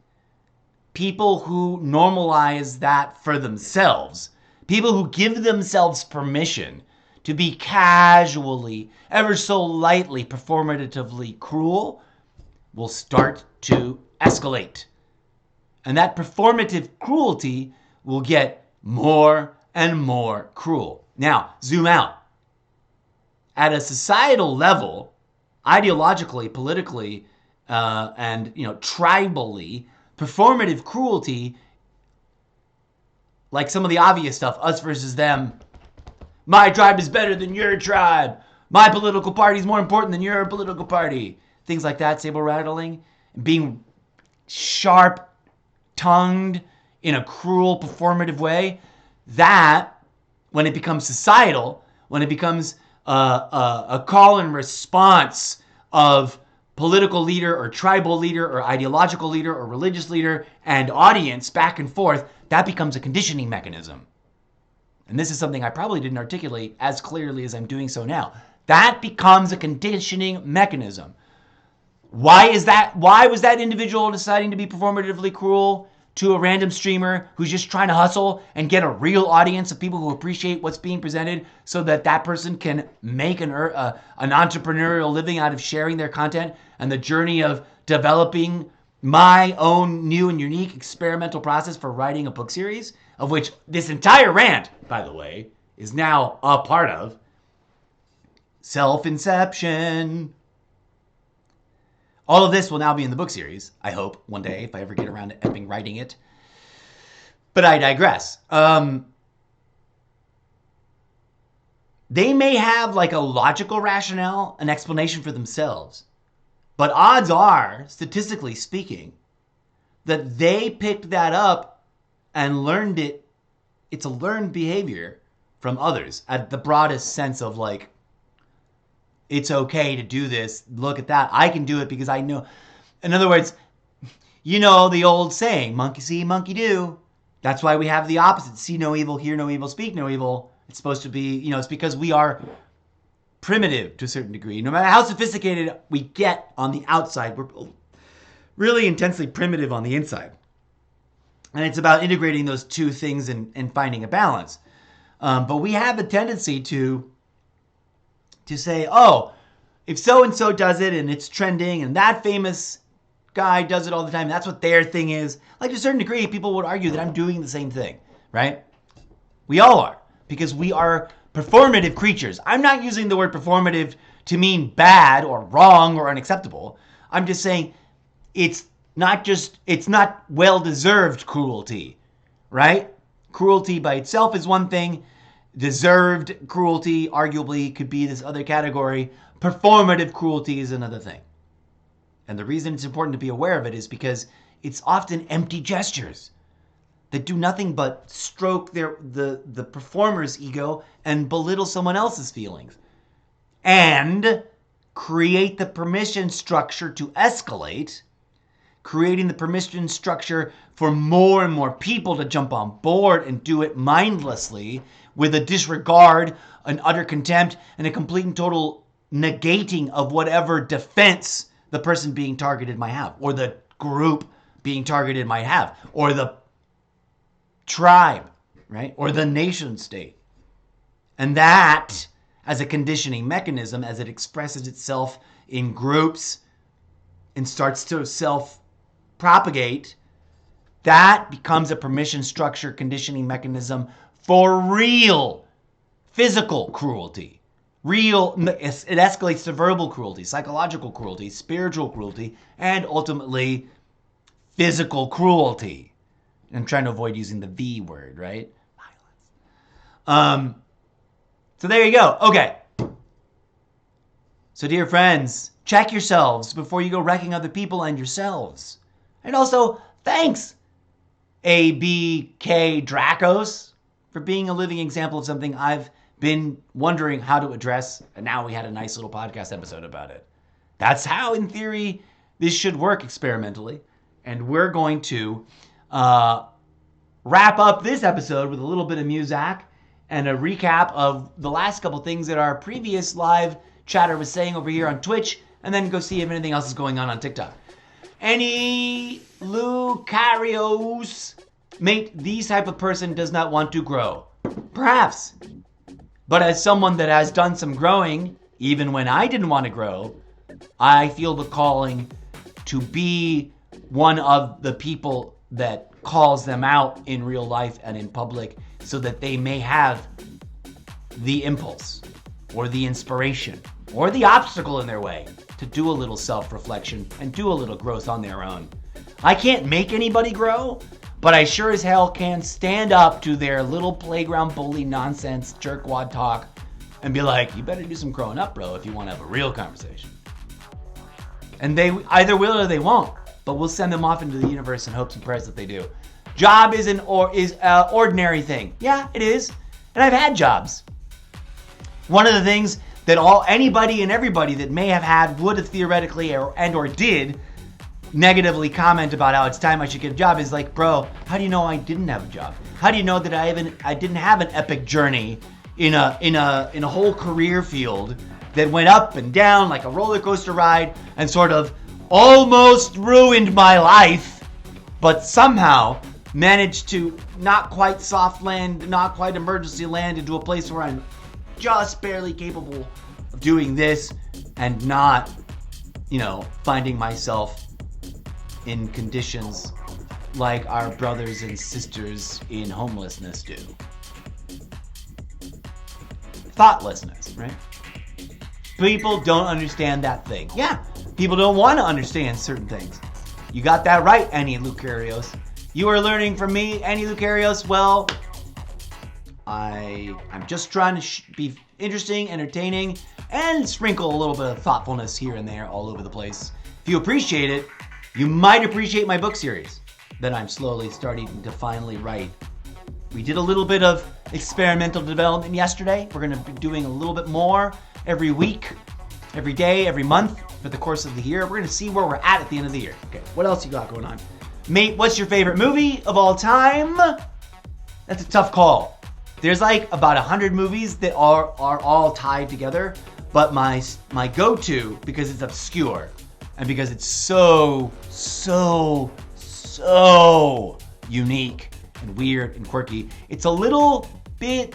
[SPEAKER 1] people who normalize that for themselves, people who give themselves permission to be casually, ever so lightly, performatively cruel, will start to escalate. And that performative cruelty will get more and more cruel. Now, zoom out. At a societal level, ideologically, politically, and tribally, performative cruelty, like some of the obvious stuff, us versus them, my tribe is better than your tribe, my political party is more important than your political party, things like that, saber rattling, being sharp-tongued in a cruel, performative way, that, when it becomes societal, when it becomes a call and response of political leader or tribal leader or ideological leader or religious leader and audience back and forth, that becomes a conditioning mechanism. And this is something I probably didn't articulate as clearly as I'm doing so now. That becomes a conditioning mechanism. Why is that? Why was that individual deciding to be performatively cruel to a random streamer who's just trying to hustle and get a real audience of people who appreciate what's being presented so that that person can make an entrepreneurial living out of sharing their content and the journey of developing my own new and unique experimental process for writing a book series, of which this entire rant, by the way, is now a part of. Self-inception. All of this will now be in the book series, I hope, one day, if I ever get around to effing writing it. But I digress. They may have like a logical rationale, an explanation for themselves. But odds are, statistically speaking, that they picked that up and learned it. It's a learned behavior from others at the broadest sense of like, it's okay to do this. Look at that. I can do it because I know. In other words, you know the old saying, monkey see, monkey do. That's why we have the opposite. See no evil, hear no evil, speak no evil. It's supposed to be, it's because we are primitive to a certain degree. No matter how sophisticated we get on the outside, we're really intensely primitive on the inside. And it's about integrating those two things and finding a balance. But we have a tendency to say, oh, if so-and-so does it and it's trending and that famous guy does it all the time, that's what their thing is. Like to a certain degree, people would argue that I'm doing the same thing, right? We all are, because we are performative creatures. I'm not using the word performative to mean bad or wrong or unacceptable. I'm just saying it's not well-deserved cruelty, right? Cruelty by itself is one thing. Deserved cruelty arguably could be this other category. Performative cruelty is another thing. And the reason it's important to be aware of it is because it's often empty gestures that do nothing but stroke the performer's ego and belittle someone else's feelings. And create the permission structure to escalate, creating the permission structure for more and more people to jump on board and do it mindlessly with a disregard, an utter contempt, and a complete and total negating of whatever defense the person being targeted might have, or the group being targeted might have, or the tribe, right? Or the nation state. And that, as a conditioning mechanism, as it expresses itself in groups and starts to self-propagate, that becomes a permission structure conditioning mechanism for real physical cruelty. it escalates to verbal cruelty, psychological cruelty, spiritual cruelty, and ultimately physical cruelty. I'm trying to avoid using the V word, right? Violence. So there you go. Okay. So dear friends, check yourselves before you go wrecking other people and yourselves. And also, thanks, ABK Dracos, for being a living example of something I've been wondering how to address, and now we had a nice little podcast episode about it. That's how, in theory, this should work experimentally. And we're going to wrap up this episode with a little bit of music and a recap of the last couple things that our previous live chatter was saying over here on Twitch, and then go see if anything else is going on TikTok. Any Lucarios, mate, these type of person does not want to grow. Perhaps. But as someone that has done some growing, even when I didn't want to grow, I feel the calling to be one of the people that calls them out in real life and in public so that they may have the impulse or the inspiration or the obstacle in their way to do a little self-reflection and do a little growth on their own. I can't make anybody grow, but I sure as hell can stand up to their little playground bully nonsense jerkwad talk and be like, you better do some growing up, bro, if you want to have a real conversation. And they either will or they won't, but we'll send them off into the universe in hopes and prayers that they do. Job is an ordinary thing. Yeah, it is. And I've had jobs. One of the things that anybody and everybody that may have had would have theoretically or did negatively comment about how it's time I should get a job is like, bro, how do you know I didn't have a job? How do you know that I didn't have an epic journey in a whole career field that went up and down like a roller coaster ride and sort of almost ruined my life, but somehow managed to not quite soft land, not quite emergency land into a place where I'm just barely capable of doing this and not, finding myself in conditions like our brothers and sisters in homelessness do. Thoughtlessness, right? People don't understand that thing. Yeah, people don't want to understand certain things. You got that right, Annie Lucarios. You are learning from me, Annie Lucarios. Well, I'm just trying to be interesting, entertaining, and sprinkle a little bit of thoughtfulness here and there all over the place. If you appreciate it, you might appreciate my book series that I'm slowly starting to finally write. We did a little bit of experimental development yesterday. We're going to be doing a little bit more every week, every day, every month for the course of the year. We're going to see where we're at the end of the year. Okay, what else you got going on? Mate, what's your favorite movie of all time? That's a tough call. There's like about 100 movies that are all tied together, but my go-to, because it's obscure and because it's so unique and weird and quirky, it's a little bit,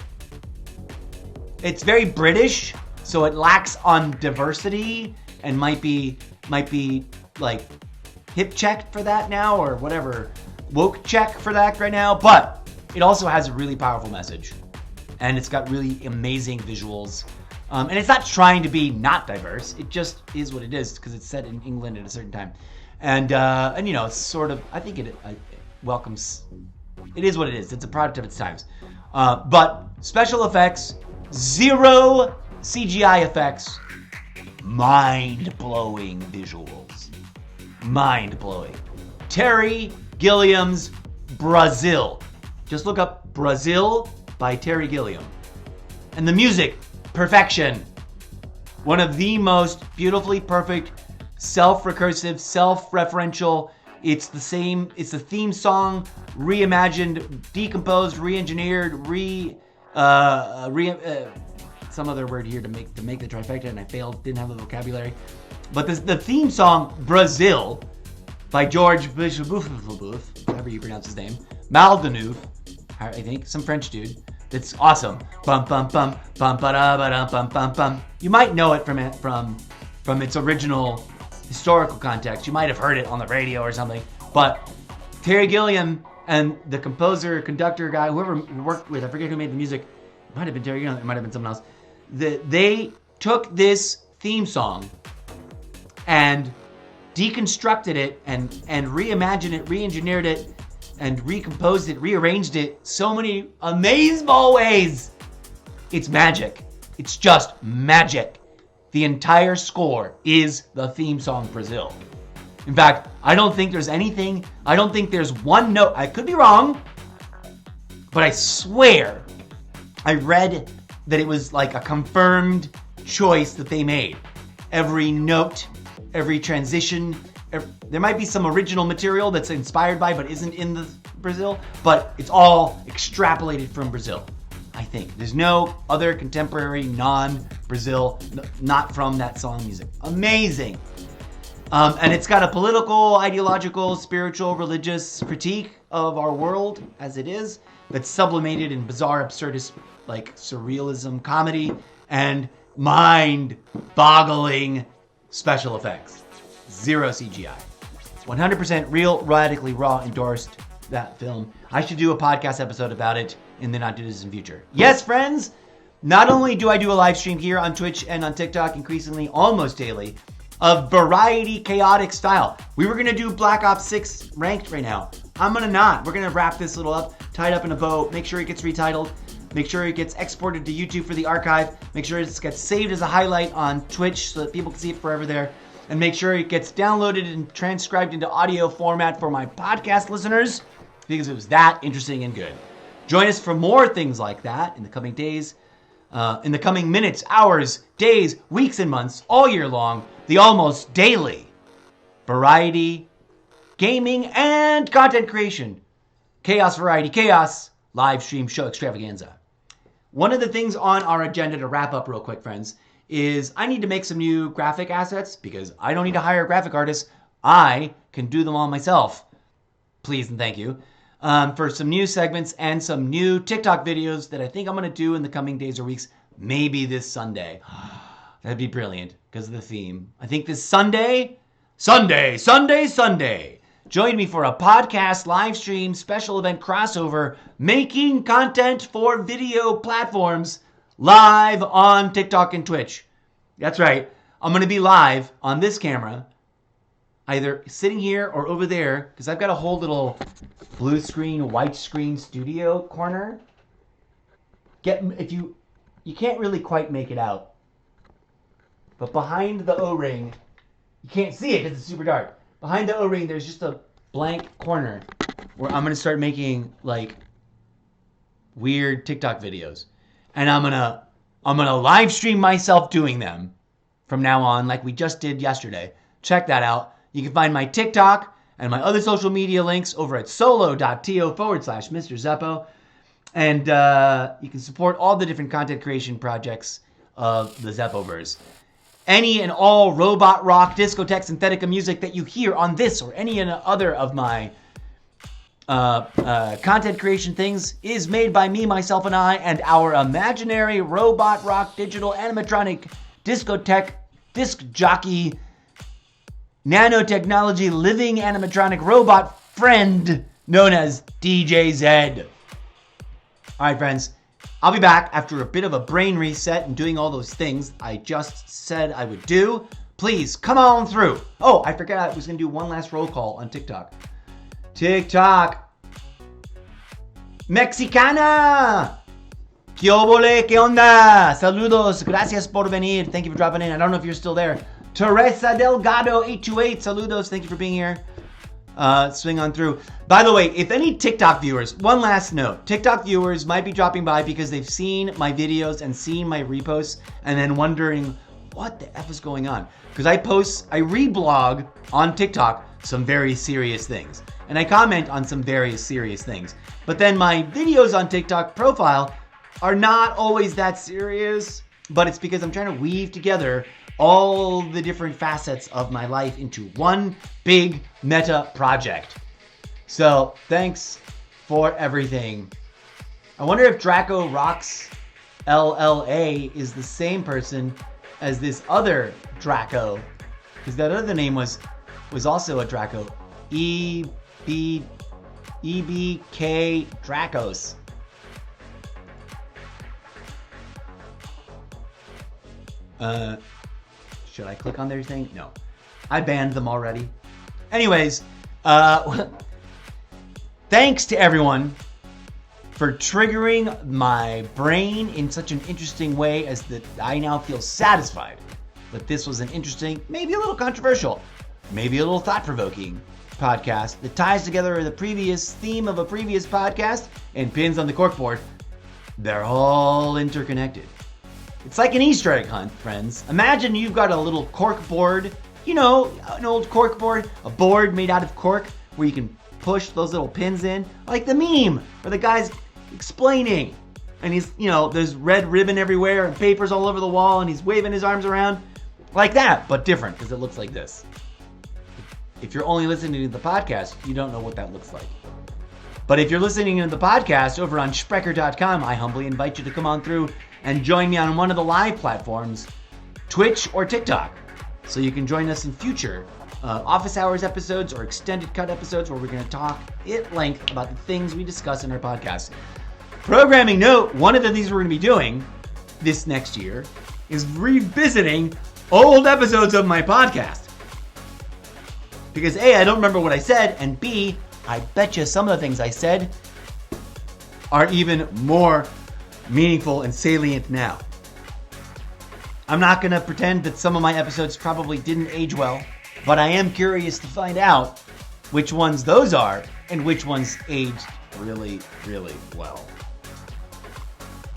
[SPEAKER 1] it's very British, so it lacks on diversity and might be like hip checked for that now or whatever, woke check for that right now, but it also has a really powerful message and it's got really amazing visuals. And it's not trying to be not diverse. It just is what it is because it's set in England at a certain time. And it's sort of, I think it welcomes, it is what it is. It's a product of its times. But special effects, zero CGI effects, mind-blowing visuals. Mind-blowing. Terry Gilliam's Brazil. Just look up Brazil by Terry Gilliam. And the music, perfection. One of the most beautifully perfect, self-recursive, self-referential. It's the theme song, reimagined, decomposed, re-engineered, some other word here to make the trifecta, and I failed, didn't have the vocabulary. But the theme song, Brazil, by George Bouff, however you pronounce his name, Maldenouve, I think, some French dude. That's awesome. Bum bum bum bum ba da ba dum bum bum bum. You might know it from its original historical context. You might have heard it on the radio or something. But Terry Gilliam and the composer, conductor guy, whoever worked with, I forget who made the music. It might have been Terry Gilliam. It might have been someone else. they took this theme song and deconstructed it and reimagined it, re-engineered it, and recomposed it, rearranged it so many amazing ways. It's magic. It's just magic. The entire score is the theme song Brazil. In fact, I don't think there's one note, I could be wrong, but I swear I read that it was like a confirmed choice that they made. Every note, every transition, there might be some original material that's inspired by but isn't in the Brazil, but it's all extrapolated from Brazil, I think. There's no other contemporary non-Brazil, not from that song music. Amazing. And it's got a political, ideological, spiritual, religious critique of our world as it is, that's sublimated in bizarre, absurdist, like surrealism, comedy, and mind-boggling special effects. Zero CGI. 100% real, radically raw, endorsed that film. I should do a podcast episode about it in the not-too-distant future. Yes, friends! Not only do I do a live stream here on Twitch and on TikTok increasingly, almost daily, of variety, chaotic style. We were going to do Black Ops 6 ranked right now. I'm going to not. We're going to wrap this little up, tie it up in a bow, make sure it gets retitled, make sure it gets exported to YouTube for the archive, make sure it gets saved as a highlight on Twitch so that people can see it forever there, and make sure it gets downloaded and transcribed into audio format for my podcast listeners, because it was that interesting and good. Join us for more things like that in the coming days, in the coming minutes, hours, days, weeks, and months, all year long, the almost daily variety, gaming, and content creation. Chaos, variety, chaos, live stream show extravaganza. One of the things on our agenda to wrap up real quick, friends, is I need to make some new graphic assets because I don't need to hire a graphic artist. I can do them all myself. Please and thank you. For some new segments and some new TikTok videos that I think I'm going to do in the coming days or weeks. Maybe this Sunday. That'd be brilliant because of the theme. I think this Sunday. Join me for a podcast, live stream, special event crossover, making content for video platforms live on TikTok and Twitch. That's right. I'm going to be live on this camera, either sitting here or over there, because I've got a whole little blue screen, white screen studio corner. You can't really quite make it out, but behind the O-ring, you can't see it because it's super dark. Behind the O-ring, there's just a blank corner where I'm going to start making like weird TikTok videos. And I'm gonna live stream myself doing them from now on, like we just did yesterday. Check that out. You can find my TikTok and my other social media links over at solo.to/Mr. Zeppo. And you can support all the different content creation projects of the Zeppoverse. Any and all robot rock, discotheque, synthetica music that you hear on this or any other of my content creation things is made by me, myself, and I, and our imaginary robot rock, digital, animatronic, discotheque, disc jockey, nanotechnology, living animatronic robot friend known as DJ Zed. All right, friends. I'll be back after a bit of a brain reset and doing all those things I just said I would do. Please, come on through. Oh, I forgot I was going to do one last roll call on TikTok. TikTok. Mexicana. ¿Qué obole? ¿Qué onda? Saludos. Gracias por venir. Thank you for dropping in. I don't know if you're still there. Teresa Delgado 828. Saludos. Thank you for being here. Swing on through. By the way, if any TikTok viewers, one last note. TikTok viewers might be dropping by because they've seen my videos and seen my reposts and then wondering what the F is going on. Because I reblog on TikTok some very serious things. And I comment on some very serious things. But then my videos on TikTok profile are not always that serious. But it's because I'm trying to weave together all the different facets of my life into one big meta project. So thanks for everything. I wonder if Draco Rocks LLA is the same person as this other Draco, because that other name was also a Draco. EBK Dracos. Should I click on their thing? No. I banned them already. Anyways, thanks to everyone for triggering my brain in such an interesting way as that I now feel satisfied that this was an interesting, maybe a little controversial, maybe a little thought-provoking podcast that ties together the previous theme of a previous podcast and pins on the corkboard. They're all interconnected. It's like an Easter egg hunt, friends. Imagine you've got a little cork board, you know, an old cork board, a board made out of cork where you can push those little pins in, like the meme where the guy's explaining and he's, you know, there's red ribbon everywhere and papers all over the wall and he's waving his arms around like that, but different because it looks like this. If you're only listening to the podcast, you don't know what that looks like. But if you're listening to the podcast over on Sprecher.com, I humbly invite you to come on through and join me on one of the live platforms, Twitch or TikTok. So you can join us in future office hours episodes or extended cut episodes where we're going to talk at length about the things we discuss in our podcast. Programming note, one of the things we're going to be doing this next year is revisiting old episodes of my podcast. Because A, I don't remember what I said, and B, I bet you some of the things I said are even more meaningful and salient now. I'm not going to pretend that some of my episodes probably didn't age well, but I am curious to find out which ones those are and which ones aged really, really well.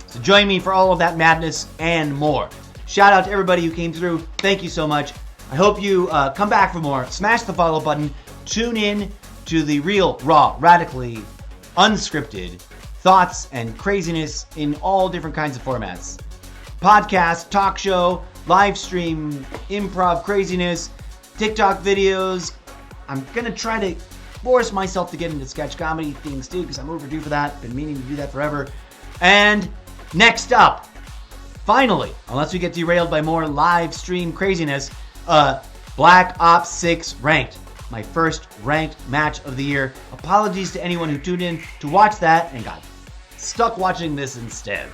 [SPEAKER 1] So join me for all of that madness and more. Shout out to everybody who came through. Thank you so much. I hope you come back for more. Smash the follow button. Tune in to the real, raw, radically unscripted thoughts and craziness in all different kinds of formats. Podcast, talk show, live stream, improv craziness, TikTok videos. I'm going to try to force myself to get into sketch comedy things too because I'm overdue for that. Been meaning to do that forever. And next up, finally, unless we get derailed by more live stream craziness, Black Ops 6 Ranked. My first ranked match of the year. Apologies to anyone who tuned in to watch that and got stuck watching this instead.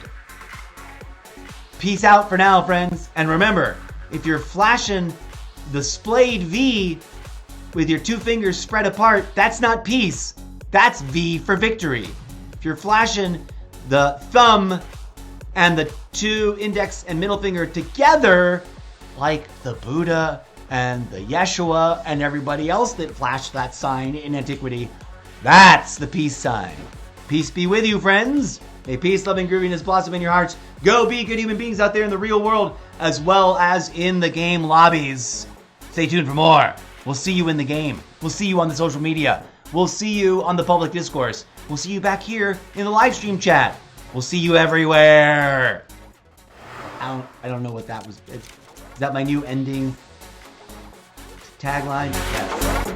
[SPEAKER 1] Peace out for now, friends. And remember, if you're flashing the splayed V with your two fingers spread apart, that's not peace. That's V for victory. If you're flashing the thumb and the two index and middle finger together, like the Buddha and the Yeshua and everybody else that flashed that sign in antiquity, that's the peace sign. Peace be with you, friends. May peace, love, and grooviness blossom in your hearts. Go be good human beings out there in the real world as well as in the game lobbies. Stay tuned for more. We'll see you in the game. We'll see you on the social media. We'll see you on the public discourse. We'll see you back here in the live stream chat. We'll see you everywhere. I don't know what that was. Is that my new ending tagline? Yes.